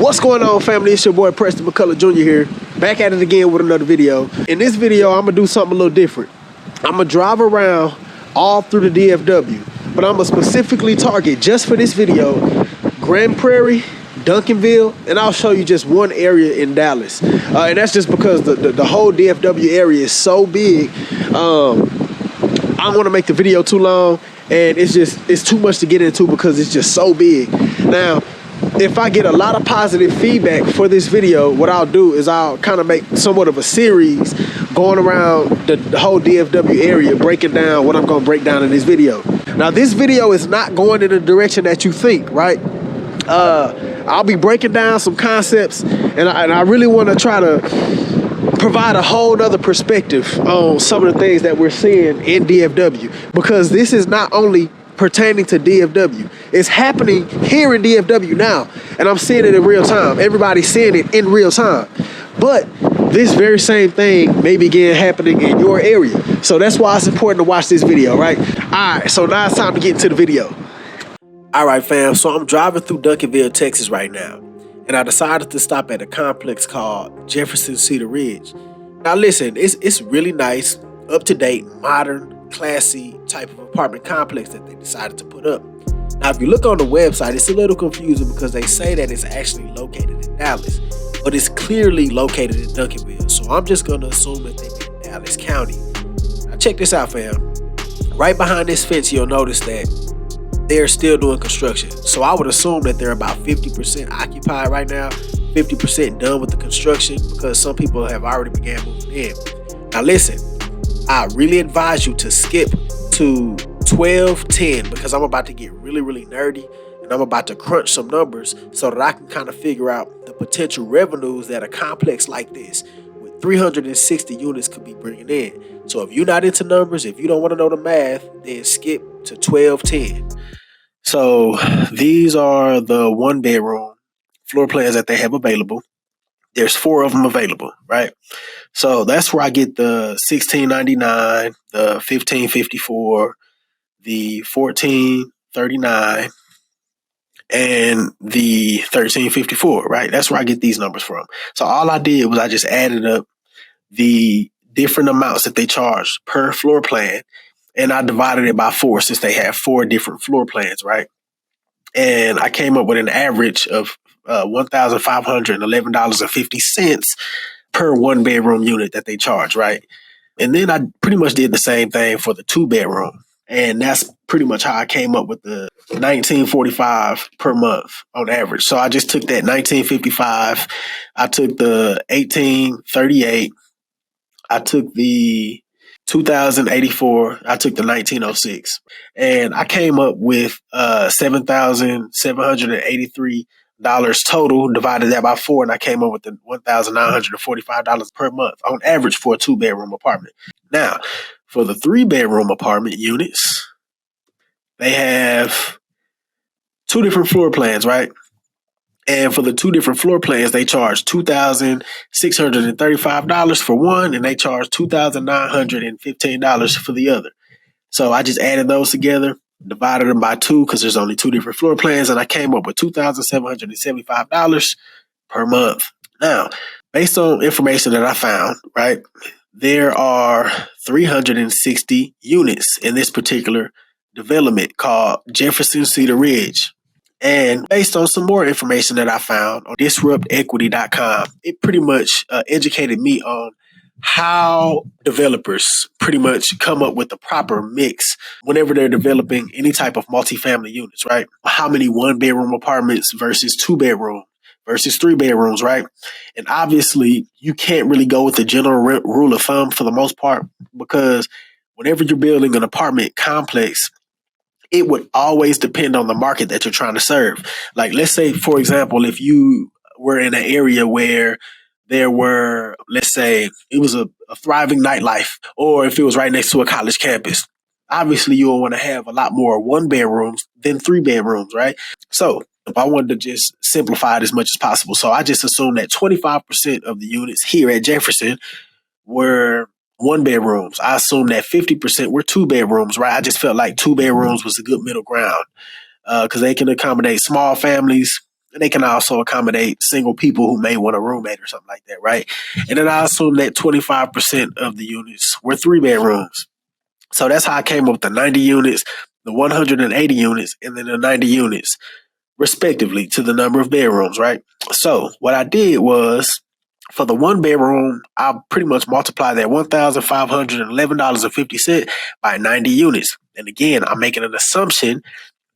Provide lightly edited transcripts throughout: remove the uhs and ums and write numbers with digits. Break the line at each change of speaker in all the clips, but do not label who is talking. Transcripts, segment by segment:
What's going on, family? It's your boy Preston McCullough Jr. here, back at it again with another video. In this video, I'm gonna do something a little different. I'm gonna drive around all through the DFW, but I'm gonna specifically target, just for this video, Grand Prairie, Duncanville, and I'll show you just one area in Dallas. And that's just because the whole DFW area is so big. I don't wanna make the video too long, and it's too much to get into because it's just so big. Now, if I get a lot of positive feedback for this video, what I'll do is I'll kind of make somewhat of a series going around the whole DFW area, breaking down what I'm going to break down in this video. Now, this video is not going in the direction that you think, right? I'll be breaking down some concepts, and I really want to try to provide a whole other perspective on some of the things that we're seeing in DFW, because this is not only pertaining to DFW. It's happening here in DFW now, and I'm seeing it in real time. Everybody's seeing it in real time. But this very same thing may begin happening in your area. So that's why it's important to watch this video, right? All right, so now it's time to get into the video. All right, fam, so I'm driving through Duncanville, Texas right now, and I decided to stop at a complex called Jefferson, Cedar Ridge. Now listen, it's really nice, up-to-date, modern, classy type of apartment complex that they decided to put up. Now, if you look on the website, it's a little confusing because they say that it's actually located in Dallas, but it's clearly located in Duncanville. So I'm just going to assume that they're in Dallas County. Now, check this out, fam. Right behind this fence, you'll notice that they're still doing construction. So I would assume that they're about 50% occupied right now, 50% done with the construction, because some people have already began moving in. Now, listen. I really advise you to skip to 12:10 because I'm about to get really nerdy, and I'm about to crunch some numbers so that I can kind of figure out the potential revenues that a complex like this with 360 units could be bringing in. So if you're not into numbers, if you don't want to know the math, then skip to 12:10. So these are the one bedroom floor plans that they have available. There's 4 of them available, right? So that's where I get the $1,699, the $1,554, the $1,439, and the $1,354, right? That's where I get these numbers from. So all I did was I just added up the different amounts that they charge per floor plan, and I divided it by 4 since they have 4 different floor plans, right? And I came up with an average of $1,511.50 per 1 bedroom unit that they charge, right? And then I pretty much did the same thing for the 2 bedroom. And that's pretty much how I came up with the $1,945 per month on average. So I just took that $1,955, I took the $1,838, I took the $2,084, I took the $1,906, and I came up with $7,783 total, divided that by 4, and I came up with the $1,945 per month on average for a 2 bedroom apartment. Now, for the 3 bedroom apartment units, they have 2 different floor plans, right? And for the 2 different floor plans, they charge $2,635 for one, and they charge $2,915 for the other. So I just added those together, divided them by 2 because there's only 2 different floor plans, and I came up with $2,775 per month. Now, based on information that I found, right, there are 360 units in this particular development called Jefferson Cedar Ridge. And based on some more information that I found on disruptequity.com, it pretty much educated me on how developers pretty much come up with the proper mix whenever they're developing any type of multifamily units, right? How many 1 bedroom apartments versus 2 bedroom versus 3 bedrooms, right? And obviously, you can't really go with the general rule of thumb for the most part, because whenever you're building an apartment complex, it would always depend on the market that you're trying to serve. Like, let's say, for example, if you were in an area where there were, let's say, it was a thriving nightlife, or if it was right next to a college campus, obviously you'll want to have a lot more 1 bedrooms than 3 bedrooms, right? So if I wanted to just simplify it as much as possible, so I just assumed that 25% of the units here at Jefferson were 1 bedrooms. I assumed that 50% were 2 bedrooms, right? I just felt like 2 bedrooms was a good middle ground because they can accommodate small families And they can also accommodate single people who may want a roommate or something like that, right? And then I assume that 25% of the units were 3-bedrooms. So that's how I came up with the 90 units, the 180 units, and then the 90 units, respectively, to the number of bedrooms, right? So what I did was, for the 1-bedroom, I pretty much multiplied that $1,511.50 by 90 units. And again, I'm making an assumption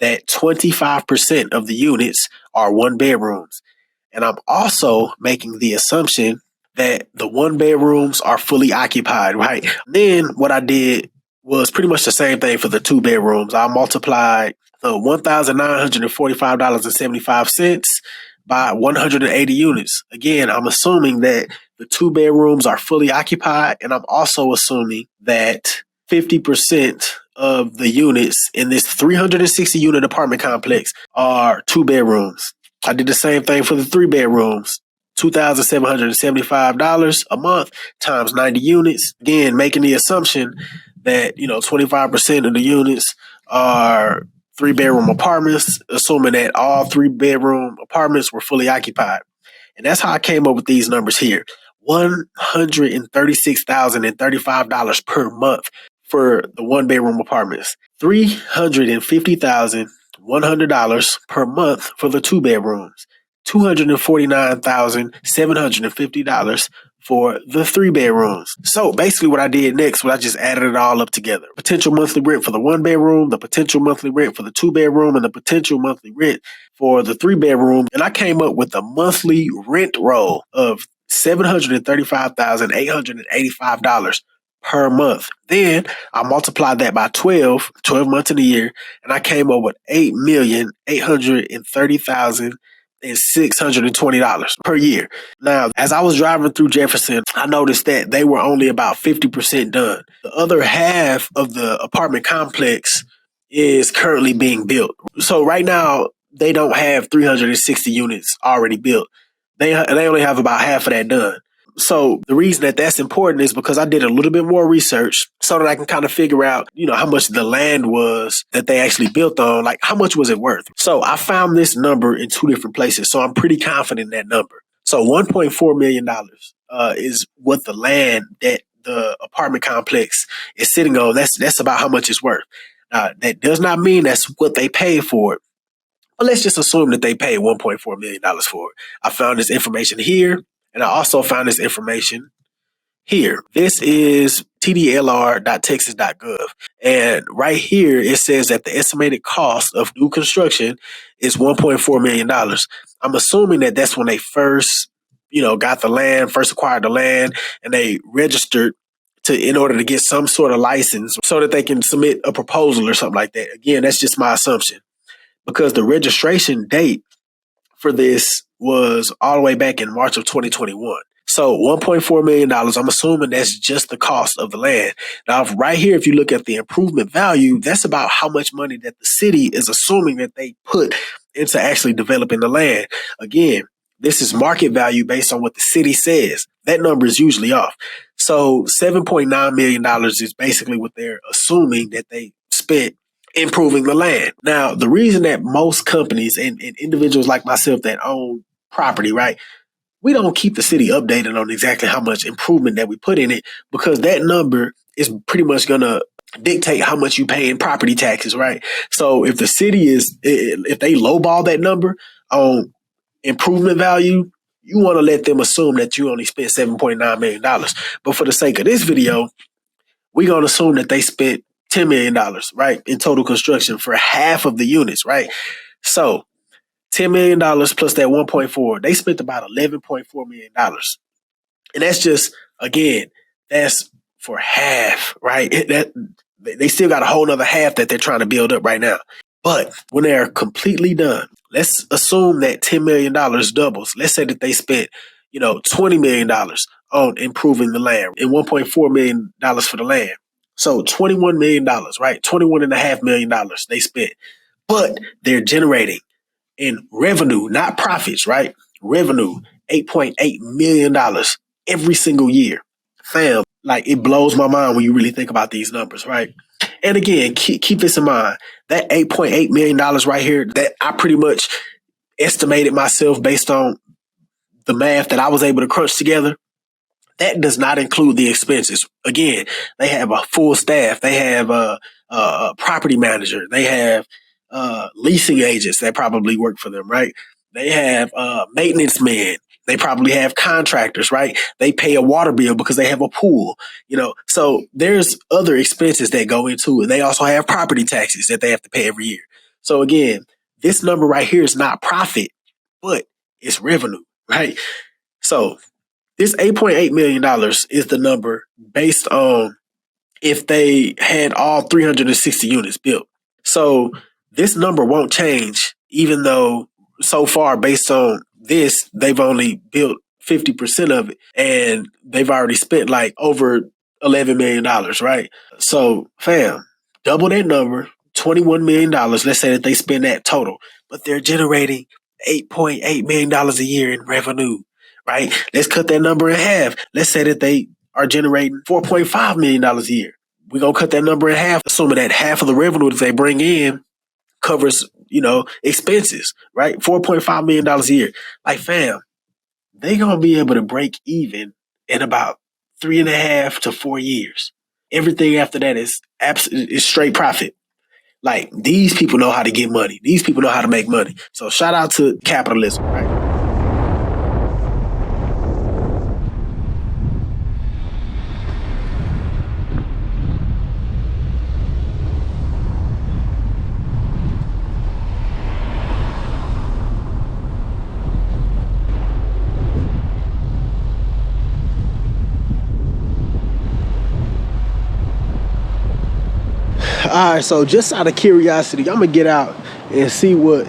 that 25% of the units are 1-bedrooms. And I'm also making the assumption that the 1-bedrooms are fully occupied, right? Then what I did was pretty much the same thing for the 2-bedrooms. I multiplied the $1,945.75 by 180 units. Again, I'm assuming that the 2-bedrooms are fully occupied, and I'm also assuming that 50% of the units in this 360 unit apartment complex are 2-bedrooms. I did the same thing for the 3-bedrooms. $2,775 a month times 90 units. Again, making the assumption that, 25% of the units are 3-bedroom apartments, assuming that all 3-bedroom apartments were fully occupied. And that's how I came up with these numbers here. $136,035 per month for the 1-bedroom apartments. $350,100 per month for the 2-bedrooms. $249,750 for the 3-bedrooms. So basically what I did next was I just added it all up together. Potential monthly rent for the 1-bedroom, the potential monthly rent for the 2-bedroom, and the potential monthly rent for the 3-bedroom. And I came up with a monthly rent roll of $735,885 per month. Then I multiplied that by 12 months in a year, and I came up with $8,830,620 per year. Now, as I was driving through Jefferson, I noticed that they were only about 50% done. The other half of the apartment complex is currently being built. So right now, they don't have 360 units already built. They only have about half of that done. So the reason that that's important is because I did a little bit more research so that I can kind of figure out, how much the land was that they actually built on, like how much was it worth. So I found this number in 2 different places. So I'm pretty confident in that number. So $1.4 million is what the land that the apartment complex is sitting on. That's about how much it's worth. That does not mean that's what they paid for it. But let's just assume that they paid $1.4 million for it. I found this information here. And I also found this information here. This is tdlr.texas.gov. And right here, it says that the estimated cost of new construction is $1.4 million. I'm assuming that that's when they first, got the land, first acquired the land, and they registered in order to get some sort of license so that they can submit a proposal or something like that. Again, that's just my assumption, because the registration date for this was all the way back in March of 2021. So $1.4 million, I'm assuming that's just the cost of the land. Now, right here, if you look at the improvement value, that's about how much money that the city is assuming that they put into actually developing the land. Again, this is market value based on what the city says. That number is usually off. So $7.9 million is basically what they're assuming that they spent improving the land. Now, the reason that most companies and individuals like myself that own property, right, we don't keep the city updated on exactly how much improvement that we put in it, because that number is pretty much going to dictate how much you pay in property taxes, right? So if the city if they lowball that number on improvement value, you want to let them assume that you only spent $7.9 million. But for the sake of this video, we're going to assume that they spent $10 million, right, in total construction for half of the units, right? So $10 million plus that 1.4, they spent about $11.4 million. And that's just, again, that's for half, right? They still got a whole nother half that they're trying to build up right now. But when they're completely done, let's assume that $10 million doubles. Let's say that they spent, $20 million on improving the land and $1.4 million for the land. So $21 million, right? $21.5 million they spent. But they're generating in revenue, not profits, right? Revenue, $8.8 million every single year. Fam, like, it blows my mind when you really think about these numbers, right? And again, keep this in mind. That $8.8 million right here, that I pretty much estimated myself based on the math that I was able to crunch together. That does not include the expenses. Again, they have a full staff. They have a property manager. They have leasing agents that probably work for them, right? They have maintenance men. They probably have contractors, right? They pay a water bill because they have a pool, So there's other expenses that go into it. They also have property taxes that they have to pay every year. So again, this number right here is not profit, but it's revenue, right? So this $8.8 million is the number based on if they had all 360 units built. So this number won't change, even though so far, based on this, they've only built 50% of it and they've already spent like over $11 million, right? So, fam, double that number, $21 million. Let's say that they spend that total, but they're generating $8.8 million a year in revenue, right? Let's cut that number in half. Let's say that they are generating $4.5 million a year. We're going to cut that number in half, assuming that half of the revenue that they bring in covers, expenses, right? $4.5 million a year. Like, fam, they going to be able to break even in about 3.5 to 4 years. Everything after that is straight profit. Like, these people know how to get money. These people know how to make money. So shout out to capitalism, right? All right, so just out of curiosity, I'm going to get out and see what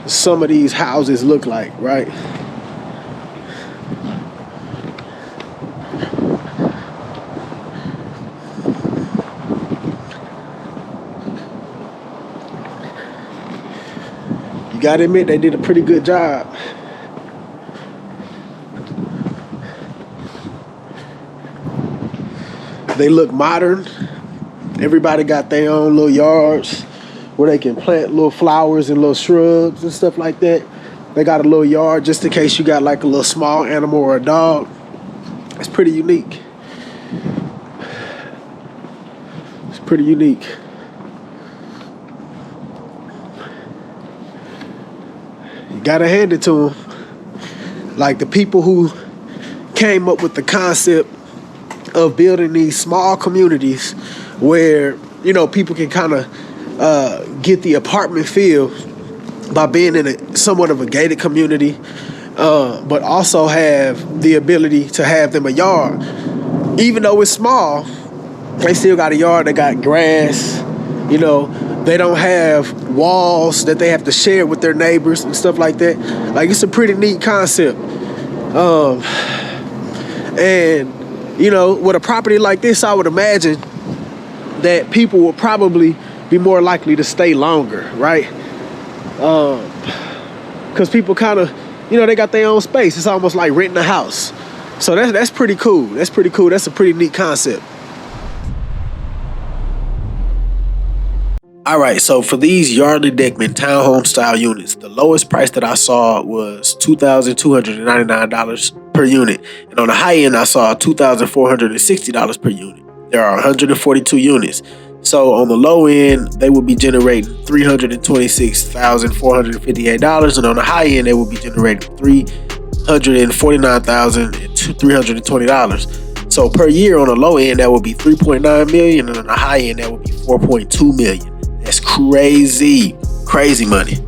some of these houses look like, right? You got to admit, they did a pretty good job. They look modern. Everybody got their own little yards where they can plant little flowers and little shrubs and stuff like that. They got a little yard just in case you got like a little small animal or a dog. It's pretty unique. It's pretty unique. You gotta hand it to them. Like, the people who came up with the concept of building these small communities where, people can kind of get the apartment feel by being in somewhat of a gated community, but also have the ability to have them a yard. Even though it's small, they still got a yard. They got grass, they don't have walls that they have to share with their neighbors and stuff like that. Like, it's a pretty neat concept. And, with a property like this, I would imagine that people will probably be more likely to stay longer, right? Because people kind of, they got their own space. It's almost like renting a house. So that's pretty cool. That's pretty cool. That's a pretty neat concept. All right, so for these Yardley Deckman townhome-style units, the lowest price that I saw was $2,299 per unit. And on the high end, I saw $2,460 per unit. There are 142 units. So on the low end, they will be generating $326,458. And on the high end, they will be generating $349,320. So per year on the low end, that would be $3.9 million. And on the high end, that would be $4.2 million. That's crazy, crazy money.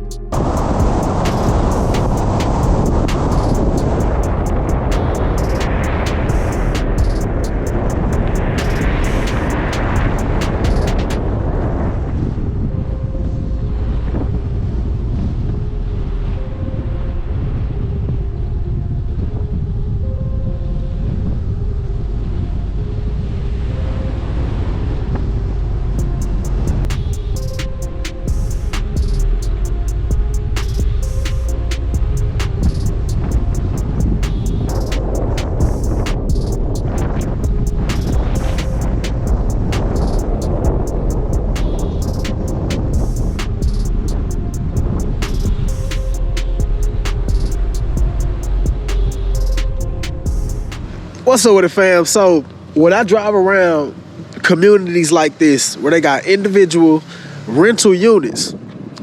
What's up with it, fam? So when I drive around communities like this, where they got individual rental units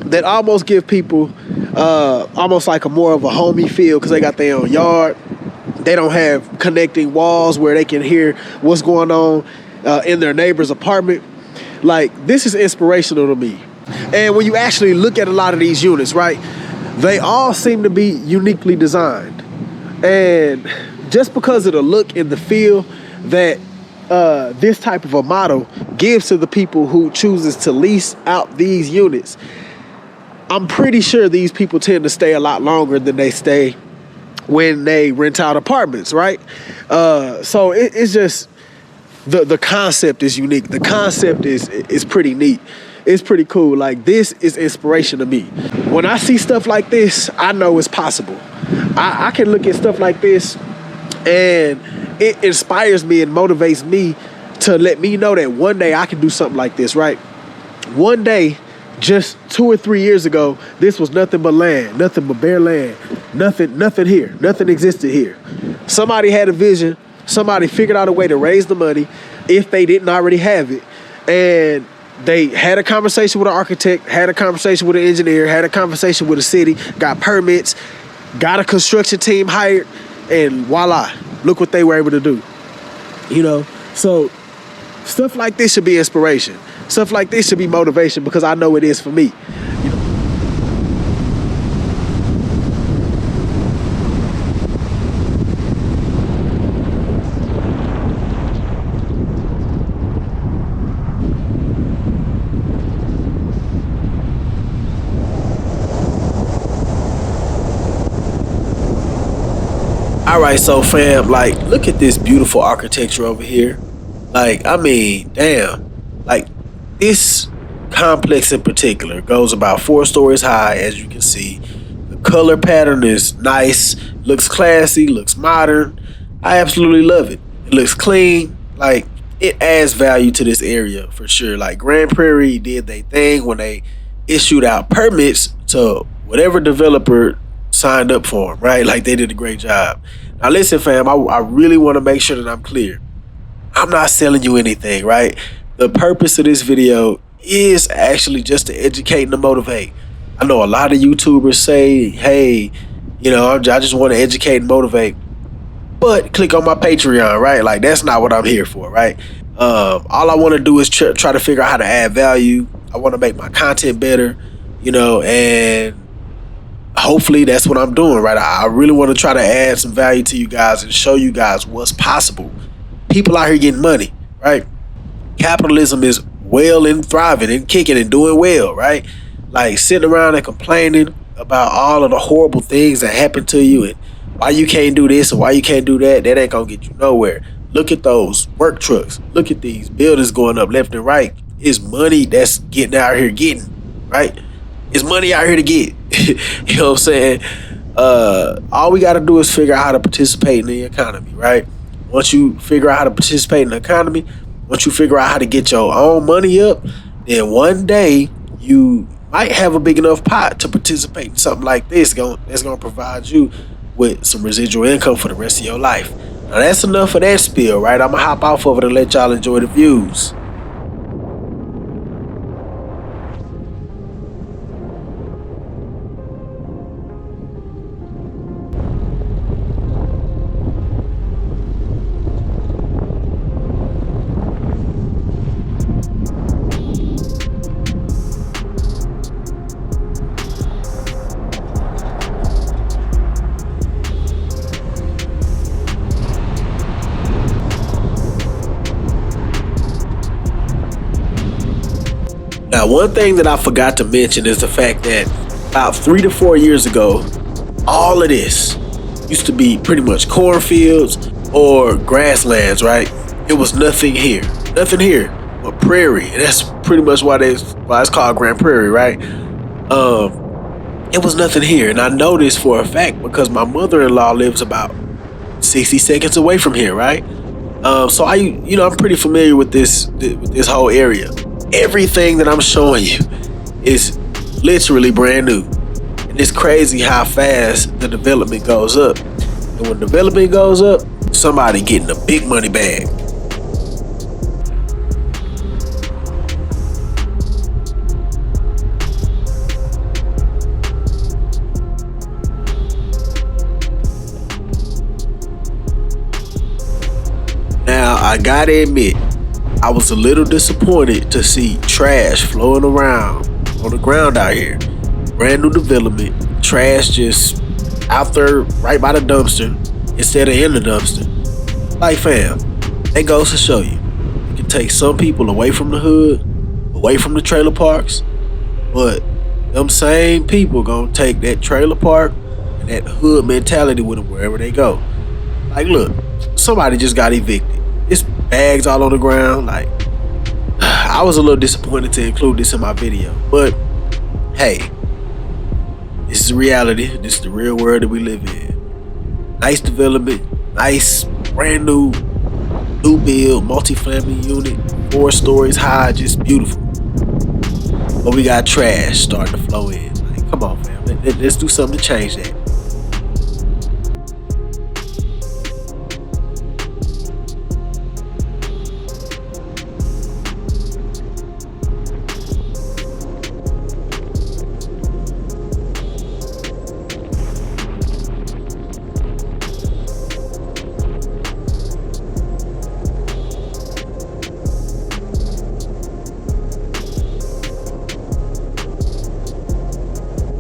that almost give people almost like a more of a homey feel, because they got their own yard. They don't have connecting walls where they can hear what's going on in their neighbor's apartment. Like, this is inspirational to me. And when you actually look at a lot of these units, right, they all seem to be uniquely designed. And just because of the look and the feel that this type of a model gives to the people who chooses to lease out these units, I'm pretty sure these people tend to stay a lot longer than they stay when they rent out apartments, right? So it's just, the concept is unique. The concept is pretty neat. It's pretty cool. Like, this is inspiration to me. When I see stuff like this, I know it's possible. I can look at stuff like this and it inspires me and motivates me to let me know that one day I can do something like this, right? One day, just 2 or 3 years ago, this was nothing but land, nothing but bare land, nothing here, nothing existed here. Somebody had a vision, somebody figured out a way to raise the money if they didn't already have it, and they had a conversation with an architect, had a conversation with an engineer, had a conversation with a city, got permits, got a construction team hired, and voila, look what they were able to do. You know, so stuff like this should be inspiration. Stuff like this should be motivation, because I know it is for me. You know? All right, so fam, like, look at this beautiful architecture over here. Like, I mean, damn. Like, this complex in particular goes about 4 stories high, as you can see. The color pattern is nice, looks classy, looks modern. I absolutely love it. It looks clean. Like, it adds value to this area for sure. Like, Grand Prairie did their thing when they issued out permits to whatever developer signed up for them, right? Like, they did a great job. Now listen, fam, I really want to make sure that I'm clear. I'm not selling you anything, right? The purpose of this video is actually just to educate and to motivate. I know a lot of YouTubers say, hey, you know, I just want to educate and motivate. But click on my Patreon, right? Like, that's not what I'm here for, right? All I want to do is try to figure out how to add value. I want to make my content better, you know, and hopefully that's what I'm doing, right? I really want to try to add some value to you guys and show you guys what's possible. People out here getting money, right? Capitalism is well and thriving and kicking and doing well, right? Like, sitting around and complaining about all of the horrible things that happen to you and why you can't do this or why you can't do that, that ain't gonna get you nowhere. Look at those work trucks. Look at these buildings going up left and right. It's money that's getting out here getting, right? It's money out here to get. You know what I'm saying? All we gotta do is figure out how to participate in the economy, right? Once you figure out how to participate in the economy, once you figure out how to get your own money up, then one day you might have a big enough pot to participate in something like this that's going to provide you with some residual income for the rest of your life. Now that's enough of that spiel, right? I'm going to hop off of it and let y'all enjoy the views. Now, one thing that I forgot to mention is the fact that about 3 to 4 years ago, all of this used to be pretty much cornfields or grasslands, right? It was nothing here but prairie, and that's pretty much why it's called Grand Prairie, right? It was nothing here, and I know this for a fact because my mother-in-law lives about 60 seconds away from here, right? So I'm pretty familiar with this whole area. Everything that I'm showing you is literally brand new. And it's crazy how fast the development goes up. And when development goes up, somebody getting a big money bag. Now, I gotta admit, I was a little disappointed to see trash flowing around on the ground out here. Brand new development, trash just out there right by the dumpster instead of in the dumpster. Like, fam, that goes to show you, it can take some people away from the hood, away from the trailer parks, but them same people gonna take that trailer park and that hood mentality with them wherever they go. Like, look, somebody just got evicted. It's bags all on the ground. Like, I was a little disappointed to include this in my video, but hey, this is reality. This is the real world that we live in. Nice development, nice, brand new build, multi-family unit, 4 stories high, just beautiful. But we got trash starting to flow in. Like, come on, fam. Let's do something to change that.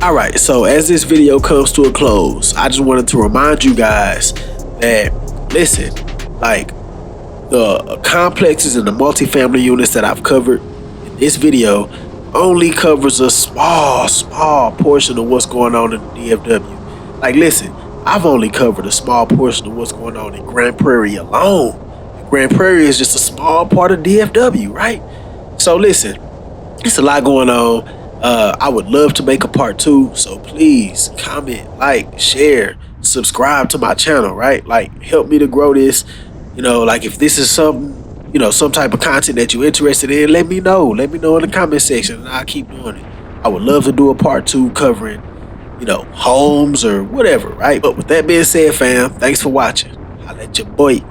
Alright, so as this video comes to a close, I just wanted to remind you guys that, listen, like, the complexes and the multifamily units that I've covered in this video only covers a small portion of what's going on in the DFW. Like, listen, I've only covered a small portion of what's going on in Grand Prairie alone. Grand Prairie is just a small part of DFW, right? So listen, it's a lot going on. I would love to make a part 2, so please comment, like, share, subscribe to my channel, right? Like, help me to grow this. You know, like, if this is something, you know, some type of content that you're interested in, let me know. Let me know in the comment section, and I'll keep doing it. I would love to do a part 2 covering, you know, homes or whatever, right? But with that being said, fam, thanks for watching. Holla at your boy.